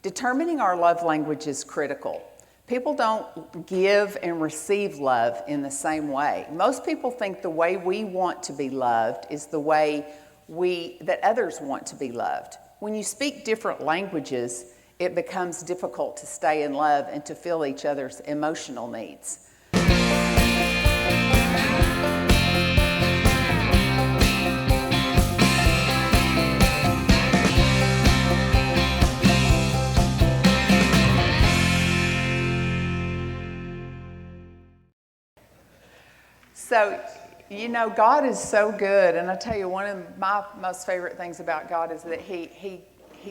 Determining our love language is critical. People don't give and receive love in the same way. Most people think the way we want to be loved is the way that others want to be loved. When you speak different languages, it becomes difficult to stay in love and to fill each other's emotional needs. So, God is so good, and I tell you, one of my most favorite things about God is that He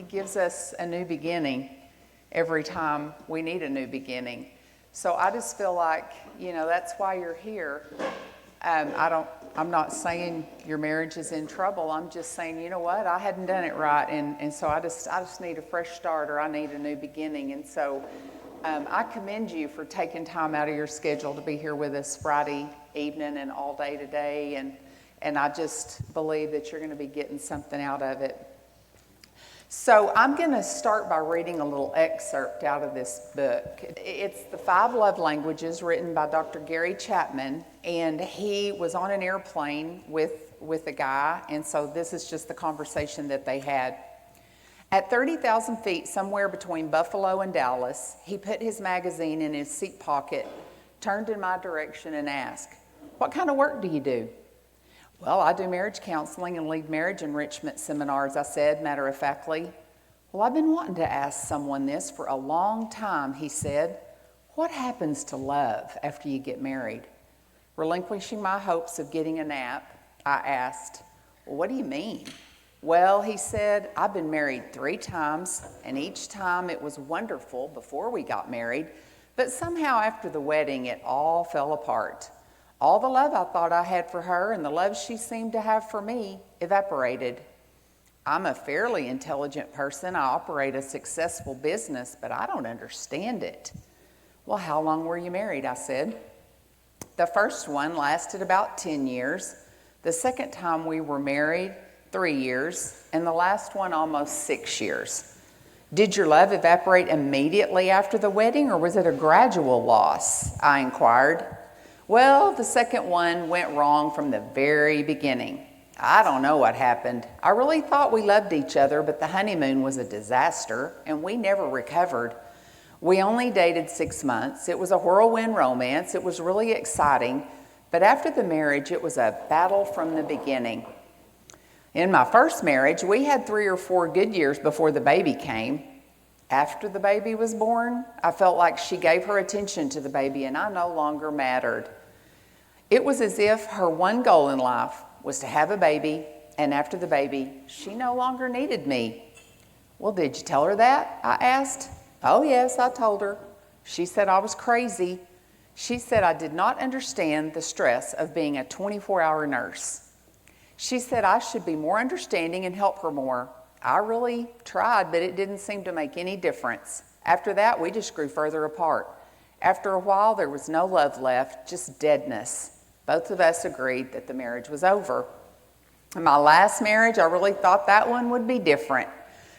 gives us a new beginning every time we need a new beginning. So I just feel like, that's why you're here. I'm not saying your marriage is in trouble. I'm just saying, you know what, I hadn't done it right, and so I just need a fresh start, or I need a new beginning. And so I commend you for taking time out of your schedule to be here with us Friday evening and all day today, and I just believe that you're going to be getting something out of it. So I'm going to start by reading a little excerpt out of this book. It's The 5 Love Languages, written by Dr. Gary Chapman, and he was on an airplane with a guy, and so this is just the conversation that they had. At 30,000 feet, somewhere between Buffalo and Dallas, he put his magazine in his seat pocket, turned in my direction, and asked, "What kind of work do you do?" "Well, I do marriage counseling and lead marriage enrichment seminars," I said matter-of-factly. "Well, I've been wanting to ask someone this for a long time," he said. "What happens to love after you get married?" Relinquishing my hopes of getting a nap, I asked, "Well, what do you mean?" "Well," he said, "I've been married 3 times, and each time it was wonderful before we got married, but somehow after the wedding it all fell apart. All the love I thought I had for her and the love she seemed to have for me evaporated. I'm a fairly intelligent person. I operate a successful business, but I don't understand it." "Well, how long were you married?" I said. "The first one lasted about 10 years. The second time we were married, 3 years, and the last one almost 6 years." "Did your love evaporate immediately after the wedding, or was it a gradual loss?" I inquired. "Well, the second one went wrong from the very beginning. I don't know what happened. I really thought we loved each other, but the honeymoon was a disaster, and we never recovered. We only dated 6 months. It was a whirlwind romance. It was really exciting, but after the marriage, it was a battle from the beginning. In my first marriage, we had 3 or 4 good years before the baby came. After the baby was born, I felt like she gave her attention to the baby, and I no longer mattered. It was as if her one goal in life was to have a baby, and after the baby, she no longer needed me." "Well, did you tell her that?" I asked. "Oh, yes, I told her. She said I was crazy. She said I did not understand the stress of being a 24-hour nurse. She said I should be more understanding and help her more. I really tried, but it didn't seem to make any difference. After that, we just grew further apart. After a while, there was no love left, just deadness. Both of us agreed that the marriage was over. In my last marriage, I really thought that one would be different.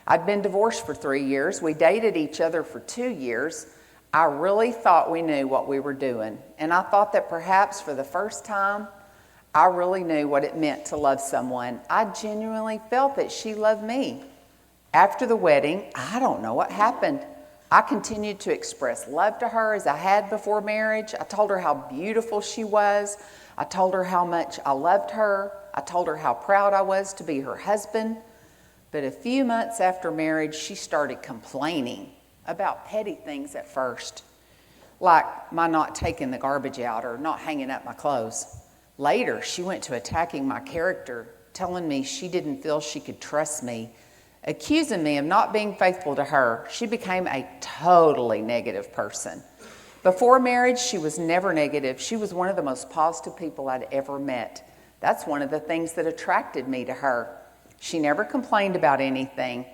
I'd been divorced for 3 years. We dated each other for 2 years. I really thought we knew what we were doing, and I thought that perhaps for the first time, I really knew what it meant to love someone. I genuinely felt that she loved me. After the wedding, I don't know what happened. I continued to express love to her as I had before marriage. I told her how beautiful she was. I told her how much I loved her. I told her how proud I was to be her husband. But a few months after marriage, she started complaining about petty things at first, like my not taking the garbage out or not hanging up my clothes. Later, she went to attacking my character, telling me she didn't feel she could trust me, accusing me of not being faithful to her. She became a totally negative person. Before marriage, she was never negative. She was one of the most positive people I'd ever met. That's one of the things that attracted me to her. She never complained about anything.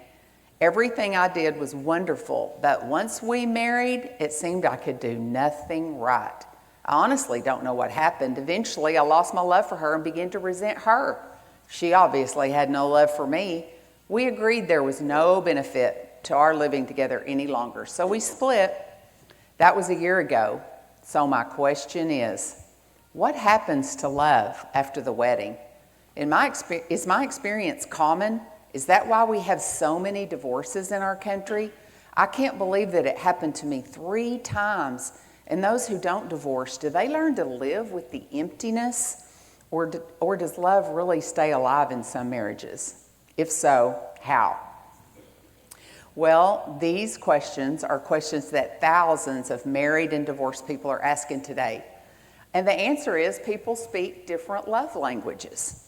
Everything I did was wonderful, but once we married, it seemed I could do nothing right. I honestly don't know what happened. Eventually, I lost my love for her and began to resent her. She obviously had no love for me. We agreed there was no benefit to our living together any longer. So we split. That was a year ago. So my question is, what happens to love after the wedding? Is my experience common? Is that why we have so many divorces in our country? I can't believe that it happened to me 3 times. And those who don't divorce, do they learn to live with the emptiness? Or does love really stay alive in some marriages? If so, how? Well, these questions are questions that thousands of married and divorced people are asking today. And the answer is people speak different love languages.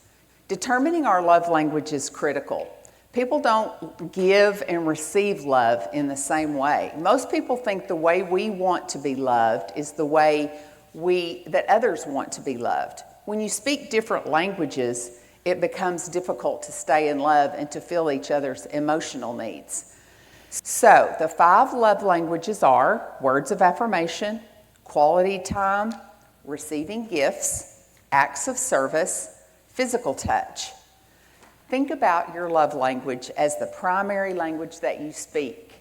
Determining our love language is critical. People don't give and receive love in the same way. Most people think the way we want to be loved is the way that others want to be loved. When you speak different languages, it becomes difficult to stay in love and to fill each other's emotional needs. So, the 5 love languages are words of affirmation, quality time, receiving gifts, acts of service, physical touch. Think about your love language as the primary language that you speak.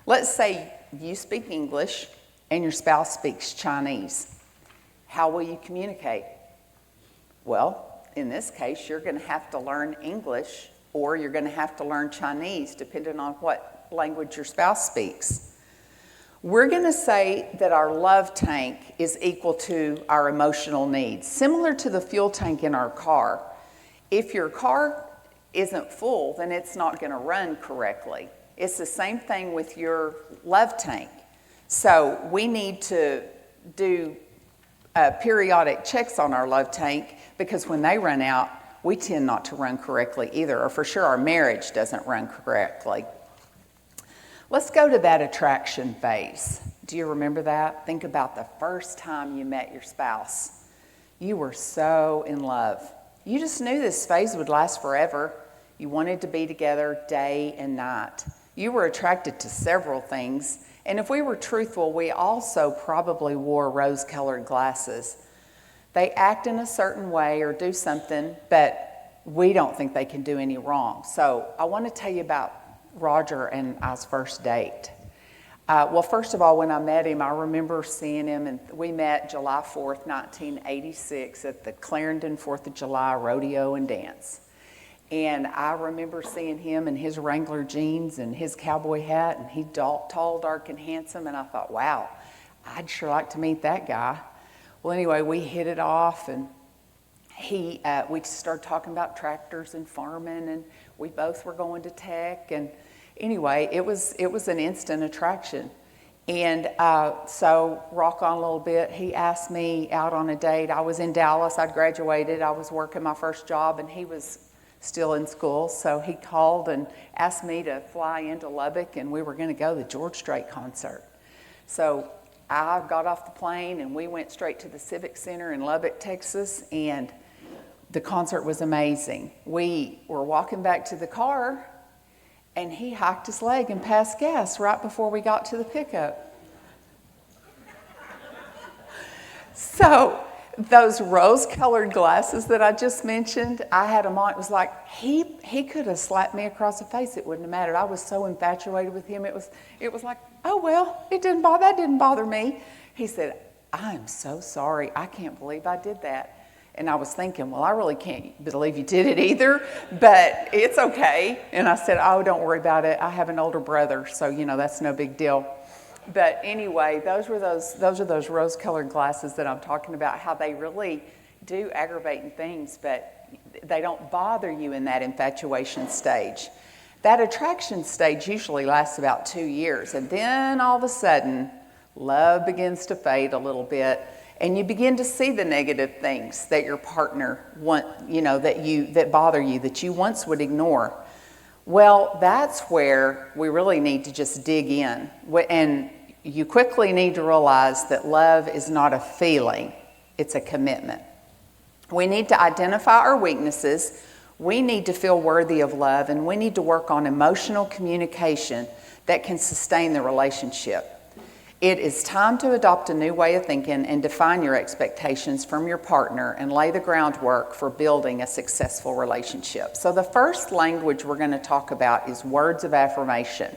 Let's say you speak English and your spouse speaks Chinese. How will you communicate? Well, in this case, you're going to have to learn English or you're going to have to learn Chinese, depending on what language your spouse speaks. We're going to say that our love tank is equal to our emotional needs, similar to the fuel tank in our car. If your car isn't full, then it's not going to run correctly. It's the same thing with your love tank. So we need to do periodic checks on our love tank, because when they run out, we tend not to run correctly either, or for sure our marriage doesn't run correctly. Let's go to that attraction phase. Do you remember that? Think about the first time you met your spouse. You were so in love. You just knew this phase would last forever. You wanted to be together day and night. You were attracted to several things. And if we were truthful, we also probably wore rose-colored glasses. They act in a certain way or do something, but we don't think they can do any wrong. So I want to tell you about Roger and I's first date. Well, first of all, when I met him, I remember seeing him, and we met July 4th, 1986 at the Clarendon 4th of July Rodeo and Dance. And I remember seeing him in his Wrangler jeans and his cowboy hat, and he tall, dark, and handsome, and I thought, wow, I'd sure like to meet that guy. Well, anyway, we hit it off, and we started talking about tractors and farming, and we both were going to tech, and anyway, it was an instant attraction. And so, rock on a little bit, he asked me out on a date. I was in Dallas, I'd graduated, I was working my first job, and he was still in school, so he called and asked me to fly into Lubbock, and we were going to go to the George Strait concert. So I got off the plane, and we went straight to the Civic Center in Lubbock, Texas, and the concert was amazing. We were walking back to the car, and he hiked his leg and passed gas right before we got to the pickup. So those rose-colored glasses that I just mentioned, I had them on. It was like he could have slapped me across the face. It wouldn't have mattered. I was so infatuated with him. It was like, oh, well, that didn't bother me. He said, I'm so sorry. I can't believe I did that. And I was thinking, well, I really can't believe you did it either, but it's okay. And I said, oh, don't worry about it. I have an older brother, so, that's no big deal. But anyway, those are those rose-colored glasses that I'm talking about, how they really do aggravating things, but they don't bother you in that infatuation stage. That attraction stage usually lasts about 2 years, and then all of a sudden, love begins to fade a little bit, and you begin to see the negative things that your partner that bother you, that you once would ignore. Well, that's where we really need to just dig in. And you quickly need to realize that love is not a feeling, it's a commitment. We need to identify our weaknesses, we need to feel worthy of love, and we need to work on emotional communication that can sustain the relationship. It is time to adopt a new way of thinking and define your expectations from your partner and lay the groundwork for building a successful relationship. So the first language we're going to talk about is words of affirmation.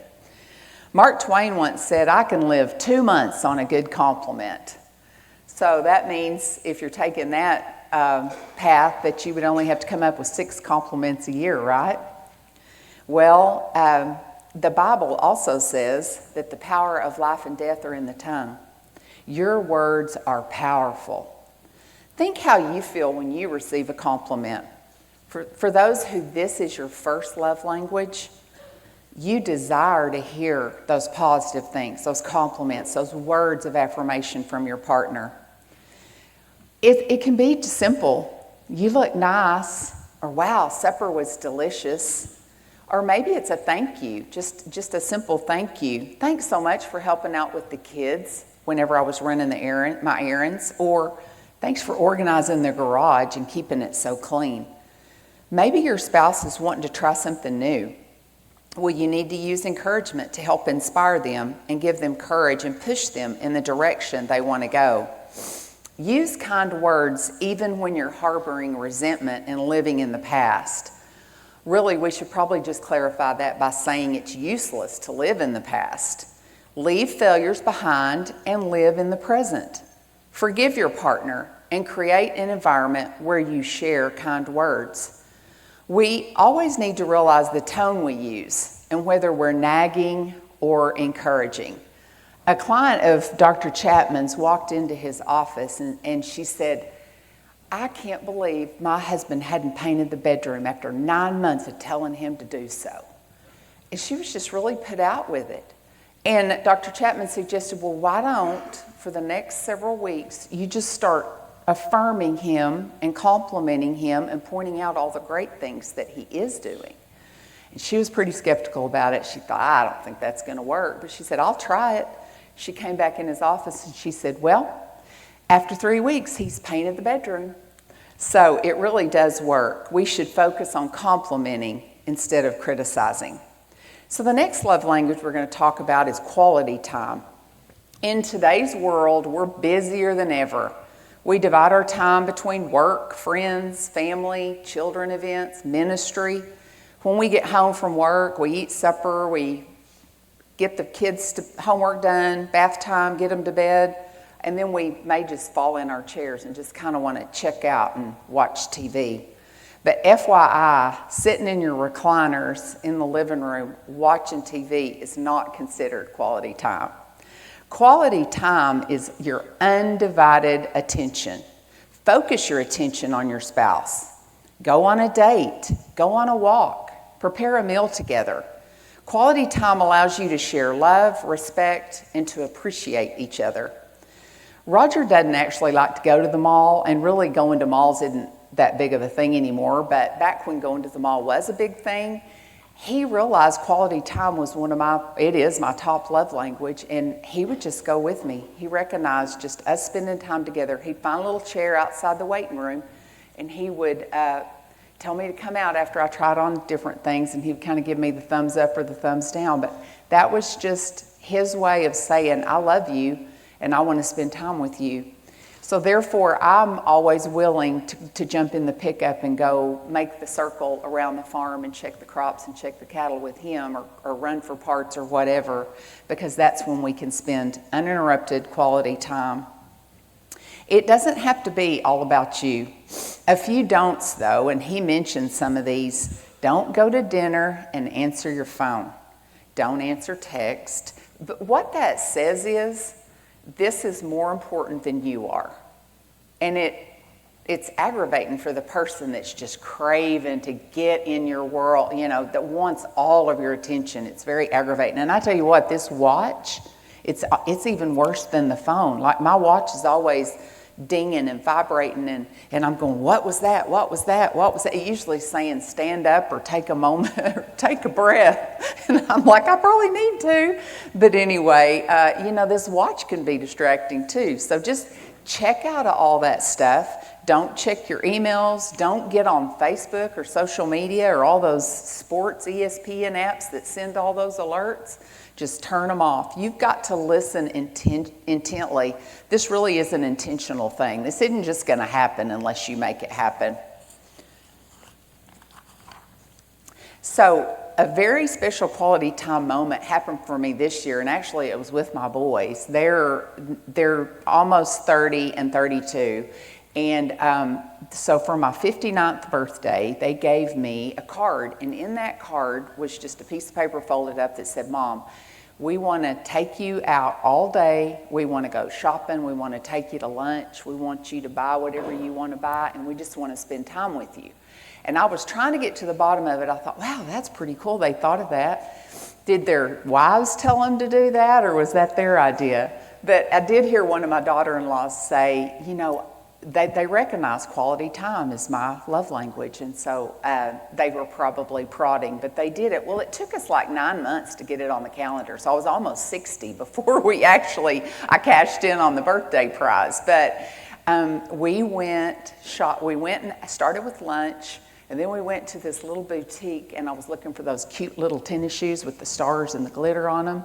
Mark Twain once said, I can live 2 months on a good compliment. So that means if you're taking that path, that you would only have to come up with 6 compliments a year, right? Well, the Bible also says that the power of life and death are in the tongue. Your words are powerful. Think how you feel when you receive a compliment. For those who this is your first love language, you desire to hear those positive things, those compliments, those words of affirmation from your partner. It can be simple. You look nice, or wow, supper was delicious. Or maybe it's a thank you, just a simple thank you. Thanks so much for helping out with the kids whenever I was running my errands. Or thanks for organizing the garage and keeping it so clean. Maybe your spouse is wanting to try something new. Well, you need to use encouragement to help inspire them and give them courage and push them in the direction they want to go. Use kind words even when you're harboring resentment and living in the past. Really, we should probably just clarify that by saying it's useless to live in the past. Leave failures behind and live in the present. Forgive your partner and create an environment where you share kind words. We always need to realize the tone we use and whether we're nagging or encouraging. A client of Dr. Chapman's walked into his office and she said, I can't believe my husband hadn't painted the bedroom after 9 months of telling him to do so. And she was just really put out with it. And Dr. Chapman suggested, well, why don't, for the next several weeks, you just start affirming him and complimenting him and pointing out all the great things that he is doing. And she was pretty skeptical about it. She thought, I don't think that's going to work. But she said, I'll try it. She came back in his office and she said, well, after 3 weeks, he's painted the bedroom. So it really does work. We should focus on complimenting instead of criticizing. So the next love language we're going to talk about is quality time. In today's world, we're busier than ever. We divide our time between work, friends, family, children events, ministry. When we get home from work, we eat supper, we get the kids' homework done, bath time, get them to bed, and then we may just fall in our chairs and just kind of want to check out and watch TV. But FYI, sitting in your recliners in the living room watching TV is not considered quality time. Quality time is your undivided attention. Focus your attention on your spouse. Go on a date. Go on a walk. Prepare a meal together. Quality time allows you to share love, respect, and to appreciate each other. Roger doesn't actually like to go to the mall, and really going to malls isn't that big of a thing anymore, but back when going to the mall was a big thing, he realized quality time was it is my top love language, and he would just go with me. He recognized just us spending time together. He'd find a little chair outside the waiting room, and he would tell me to come out after I tried on different things, and he would kind of give me the thumbs up or the thumbs down. But that was just his way of saying, I love you, and I want to spend time with you. So therefore, I'm always willing to jump in the pickup and go make the circle around the farm and check the crops and check the cattle with him, or run for parts or whatever, because that's when we can spend uninterrupted quality time. It doesn't have to be all about you. A few don'ts, though, and he mentioned some of these. Don't go to dinner and answer your phone. Don't answer text. But what that says is, this is more important than you are. And it's aggravating for the person that's just craving to get in your world, that wants all of your attention. It's very aggravating. And I tell you what, this watch, it's even worse than the phone. Like, my watch is always dinging and vibrating, and I'm going, what was that? What was that? What was that? It usually saying stand up or take a moment or take a breath. And I'm like, I probably need to. But anyway, this watch can be distracting too. So just check out all that stuff. Don't check your emails. Don't get on Facebook or social media or all those sports ESPN apps that send all those alerts. Just turn them off. You've got to listen intently. This really is an intentional thing. This isn't just going to happen unless you make it happen. So a very special quality time moment happened for me this year, and actually it was with my boys. They're almost 30 and 32, and so for my 59th birthday, they gave me a card, and in that card was just a piece of paper folded up that said, "Mom, we want to take you out all day. We want to go shopping. We want to take you to lunch. We want you to buy whatever you want to buy, and we just want to spend time with you." And I was trying to get to the bottom of it. I thought, wow, that's pretty cool. They thought of that. Did their wives tell them to do that, or was that their idea? But I did hear one of my daughter-in-laws say, they recognize quality time as my love language. And so they were probably prodding, but they did it. Well, it took us like 9 months to get it on the calendar. So I was almost 60 before I cashed in on the birthday prize. But we went and started with lunch. And then we went to this little boutique, and I was looking for those cute little tennis shoes with the stars and the glitter on them.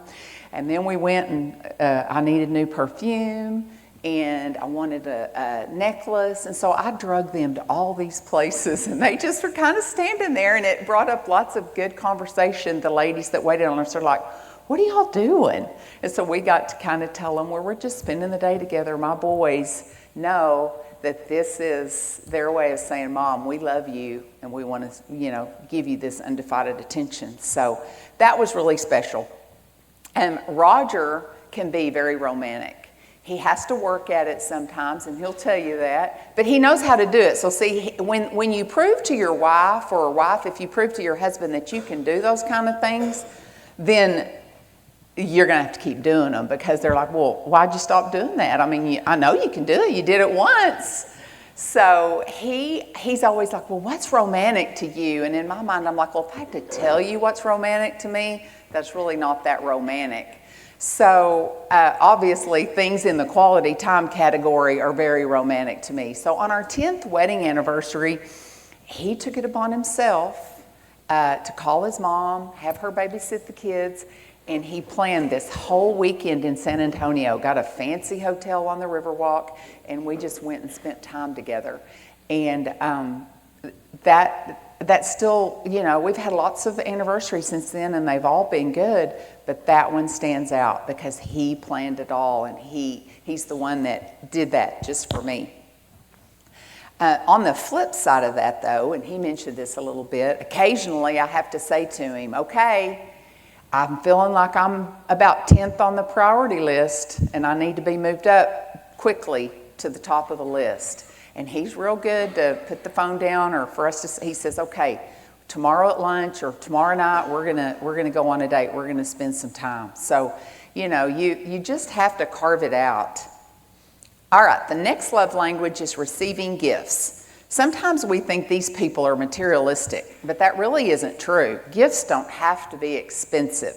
And then we went and I needed new perfume, and I wanted a necklace. And so I drug them to all these places, and they just were kind of standing there, and it brought up lots of good conversation. The ladies that waited on us are like, "What are y'all doing?" And so we got to kind of tell them, well, we're just spending the day together. My boys know that this is their way of saying, "Mom, we love you, and we want to, give you this undivided attention." So that was really special. And Roger can be very romantic. He has to work at it sometimes, and he'll tell you that, but he knows how to do it. So see, when you prove to your wife, or a wife, if you prove to your husband that you can do those kind of things, then you're going to have to keep doing them, because they're like, "Well, why'd you stop doing that? I mean, I know you can do it. You did it once." So he's always like, "Well, what's romantic to you?" And in my mind, I'm like, well, if I had to tell you what's romantic to me, that's really not that romantic. So obviously, things in the quality time category are very romantic to me. So on our 10th wedding anniversary, he took it upon himself to call his mom, have her babysit the kids, and he planned this whole weekend in San Antonio, got a fancy hotel on the Riverwalk, and we just went and spent time together. And that's still, we've had lots of anniversaries since then, and they've all been good, but that one stands out because he planned it all, and he's the one that did that just for me. On the flip side of that, though, and he mentioned this a little bit, occasionally I have to say to him, "Okay, I'm feeling like I'm about 10th on the priority list, and I need to be moved up quickly to the top of the list." And he's real good to put the phone down, or for us to, he says, "Okay, tomorrow at lunch or tomorrow night, we're gonna go on a date. We're gonna spend some time." So, you just have to carve it out. All right, the next love language is receiving gifts. Sometimes we think these people are materialistic, but that really isn't true. Gifts don't have to be expensive,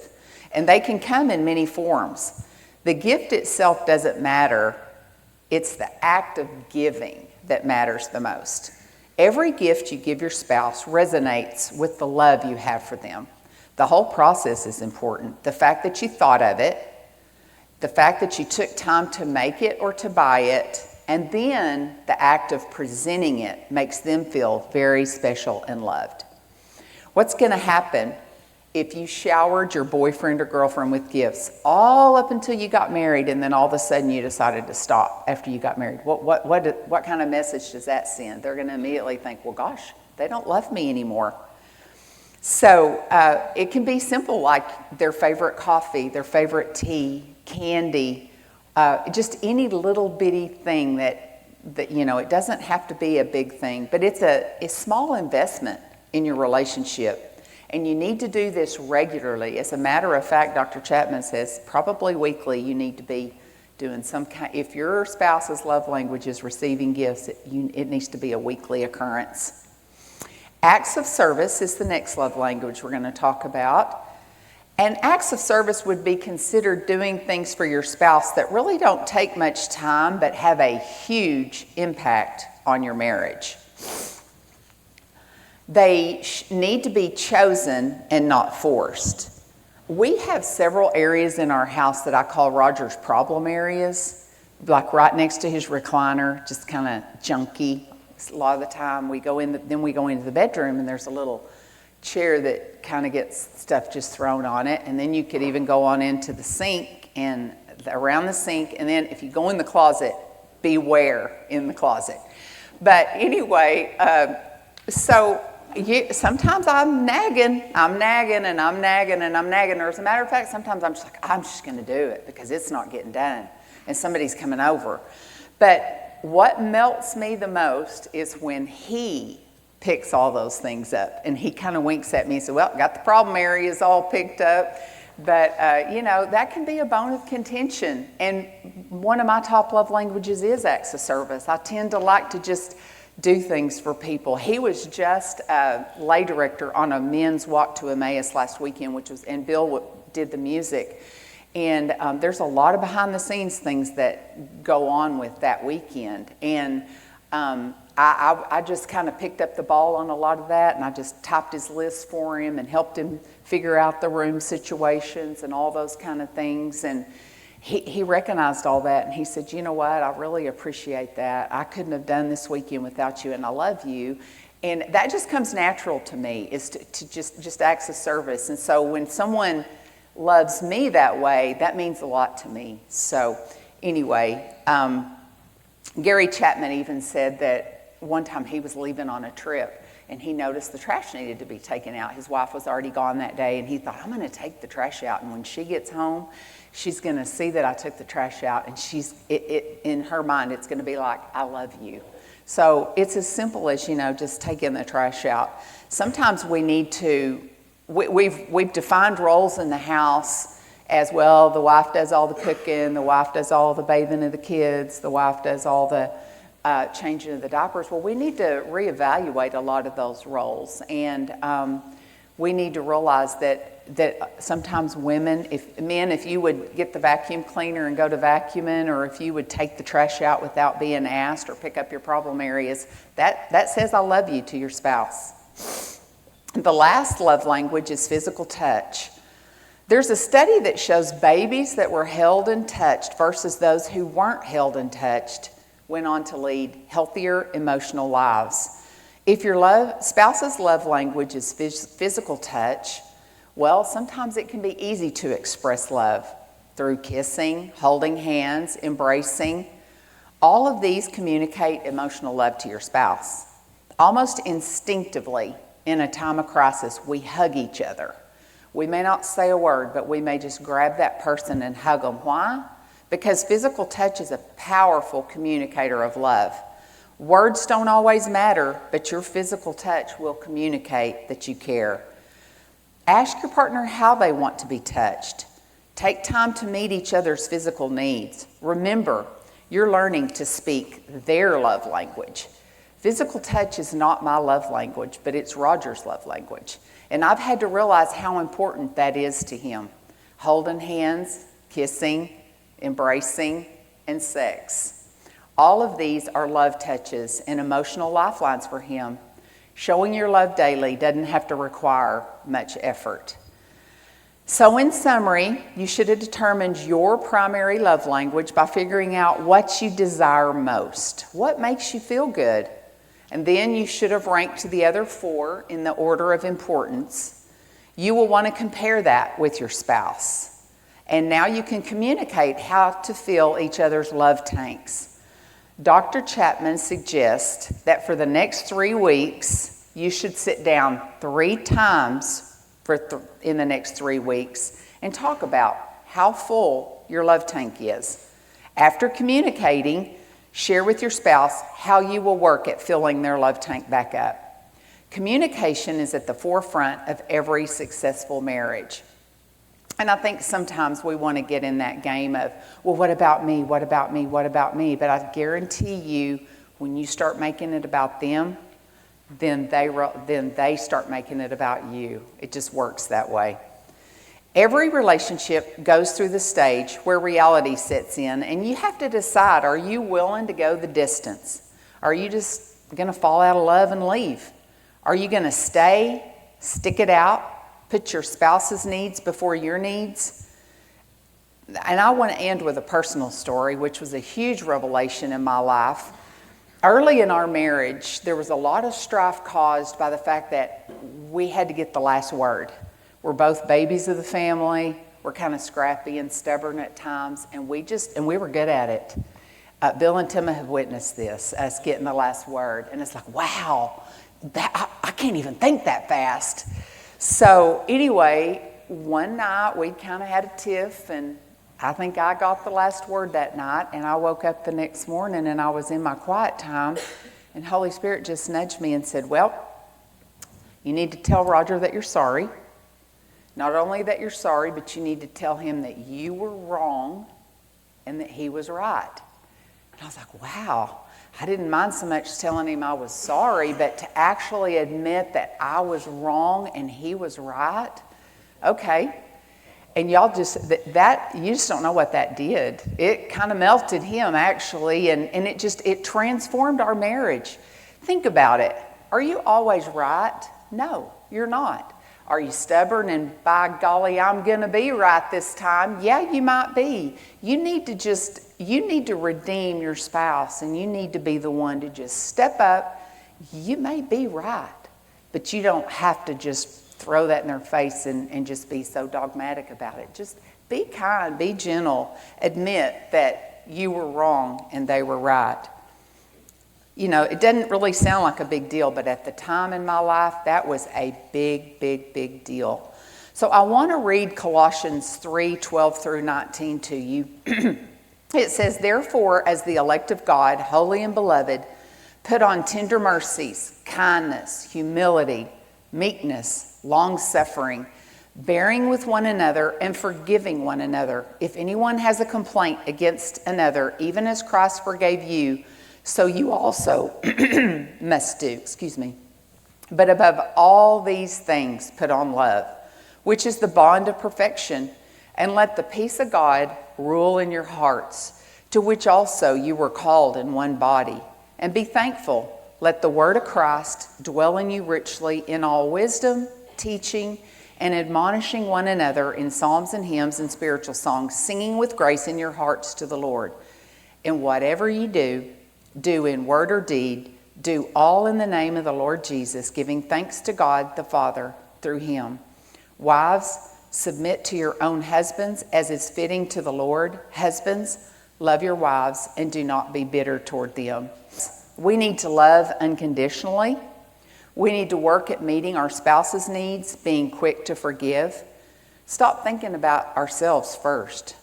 and they can come in many forms. The gift itself doesn't matter. It's the act of giving that matters the most. Every gift you give your spouse resonates with the love you have for them. The whole process is important. The fact that you thought of it, the fact that you took time to make it or to buy it, and then the act of presenting it makes them feel very special and loved. What's going to happen if you showered your boyfriend or girlfriend with gifts all up until you got married, and then all of a sudden you decided to stop after you got married? What kind of message does that send? They're going to immediately think, "Well, gosh, they don't love me anymore." So it can be simple, like their favorite coffee, their favorite tea, candy, just any little bitty thing that it doesn't have to be a big thing, but it's a small investment in your relationship. And you need to do this regularly. As a matter of fact, Dr. Chapman says probably weekly you need to be doing some kind. If your spouse's love language is receiving gifts, it needs to be a weekly occurrence. Acts of service is the next love language we're going to talk about. And acts of service would be considered doing things for your spouse that really don't take much time but have a huge impact on your marriage. They need to be chosen and not forced. We have several areas in our house that I call Roger's problem areas, like right next to his recliner, just kind of junky. A lot of the time we go into the bedroom, and there's a little chair that kind of gets stuff just thrown on it. And then you could even go on into the sink and around the sink. And then if you go in the closet, beware in the closet. But anyway, sometimes I'm nagging. Or as a matter of fact, sometimes I'm just like, I'm just going to do it because it's not getting done. And somebody's coming over. But what melts me the most is when he picks all those things up. And he kind of winks at me and says, well, got the problem areas all picked up. But, that can be a bone of contention. And one of my top love languages is acts of service. I tend to like to just do things for people. He was just a lay director on a men's walk to Emmaus last weekend, and Bill did the music. And there's a lot of behind the scenes things that go on with that weekend. And I just kind of picked up the ball on a lot of that, and I just typed his list for him and helped him figure out the room situations and all those kind of things. And he recognized all that, and he said, you know what, I really appreciate that. I couldn't have done this weekend without you, and I love you. And that just comes natural to me, is to just acts of service. And so when someone loves me that way, that means a lot to me. So anyway, Gary Chapman even said that one time he was leaving on a trip and he noticed the trash needed to be taken out. His wife was already gone that day, and he thought, I'm going to take the trash out, and when she gets home, she's going to see that I took the trash out, and in her mind, it's going to be like, I love you. So it's as simple as, just taking the trash out. Sometimes we need to, we've defined roles in the house as well. The wife does all the cooking, the wife does all the bathing of the kids, the wife does all the changing of the diapers. Well, we need to reevaluate a lot of those roles, and we need to realize that sometimes if you would get the vacuum cleaner and go to vacuuming, or if you would take the trash out without being asked, or pick up your problem areas, that says I love you to your spouse. The last love language is physical touch. There's a study that shows babies that were held and touched versus those who weren't held and touched went on to lead healthier emotional lives. If your spouse's love language is physical touch, well, sometimes it can be easy to express love through kissing, holding hands, embracing. All of these communicate emotional love to your spouse. Almost instinctively, in a time of crisis, we hug each other. We may not say a word, but we may just grab that person and hug them. Why? Because physical touch is a powerful communicator of love. Words don't always matter, but your physical touch will communicate that you care. Ask your partner how they want to be touched. Take time to meet each other's physical needs. Remember, you're learning to speak their love language. Physical touch is not my love language, but it's Roger's love language. And I've had to realize how important that is to him. Holding hands, kissing, embracing, and sex. All of these are love touches and emotional lifelines for him. Showing your love daily doesn't have to require much effort. So in summary, you should have determined your primary love language by figuring out what you desire most. What makes you feel good? And then you should have ranked the other 4 in the order of importance. You will want to compare that with your spouse. And now you can communicate how to fill each other's love tanks. Dr. Chapman suggests that for the next 3 weeks, you should sit down 3 times in the next 3 weeks and talk about how full your love tank is. After communicating, share with your spouse how you will work at filling their love tank back up. Communication is at the forefront of every successful marriage. And I think sometimes we want to get in that game of, well, what about me? What about me? What about me? But I guarantee you, when you start making it about them, then they start making it about you. It just works that way. Every relationship goes through the stage where reality sets in, and you have to decide, are you willing to go the distance? Are you just going to fall out of love and leave? Are you going to stay, stick it out, put your spouse's needs before your needs? And I want to end with a personal story, which was a huge revelation in my life. early in our marriage, there was a lot of strife caused by the fact that we had to get the last word. We're both babies of the family. We're kind of scrappy and stubborn at times, and we were good at it. Bill and Tima have witnessed this, us getting the last word, and it's like, wow, I can't even think that fast. So anyway, one night we kind of had a tiff, and I think I got the last word that night, and I woke up the next morning and I was in my quiet time, and Holy Spirit just nudged me and said, well, you need to tell Roger that you're sorry. Not only that you're sorry, but you need to tell him that you were wrong and that he was right. And I was like, wow, I didn't mind so much telling him I was sorry, but to actually admit that I was wrong and he was right, okay. And y'all just, you just don't know what that did. It kind of melted him, actually, and it transformed our marriage. Think about it. Are you always right? No, you're not. Are you stubborn and by golly, I'm going to be right this time? Yeah, you might be. You need to redeem your spouse, and you need to be the one to just step up. You may be right, but you don't have to just throw that in their face and just be so dogmatic about it. Just be kind, be gentle, admit that you were wrong and they were right. You know, it doesn't really sound like a big deal, but at the time in my life, that was a big, big, big deal. So I want to read Colossians 3:12 through 19 to you. It says, therefore, as the elect of God, holy and beloved, put on tender mercies, kindness, humility, meekness, long-suffering, bearing with one another and forgiving one another. If anyone has a complaint against another, even as Christ forgave you, so you also must do. But above all these things, put on love, which is the bond of perfection, and let the peace of God rule in your hearts, to which also you were called in one body. And be thankful. Let the word of Christ dwell in you richly in all wisdom, teaching, and admonishing one another in psalms and hymns and spiritual songs, singing with grace in your hearts to the Lord. And whatever you do in word or deed, do all in the name of the Lord Jesus, giving thanks to God the Father through him. Wives, submit to your own husbands as is fitting to the Lord. Husbands, love your wives and do not be bitter toward them. We need to love unconditionally. We need to work at meeting our spouse's needs, being quick to forgive. Stop thinking about ourselves first.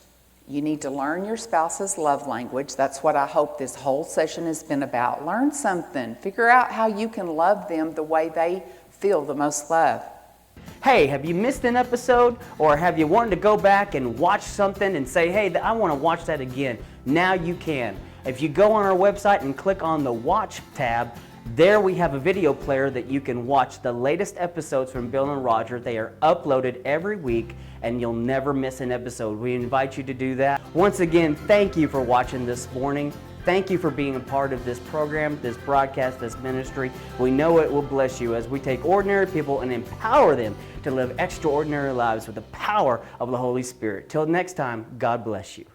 You need to learn your spouse's love language. That's what I hope this whole session has been about. Learn something. Figure out how you can love them the way they feel the most love. Hey, have you missed an episode, or have you wanted to go back and watch something and say, hey, I want to watch that again? Now you can. If you go on our website and click on the Watch tab, there we have a video player that you can watch the latest episodes from Bill and Roger. They are uploaded every week, and you'll never miss an episode. We invite you to do that. Once again, thank you for watching this morning. Thank you for being a part of this program, this broadcast, this ministry. We know it will bless you as we take ordinary people and empower them to live extraordinary lives with the power of the Holy Spirit. Till next time, God bless you.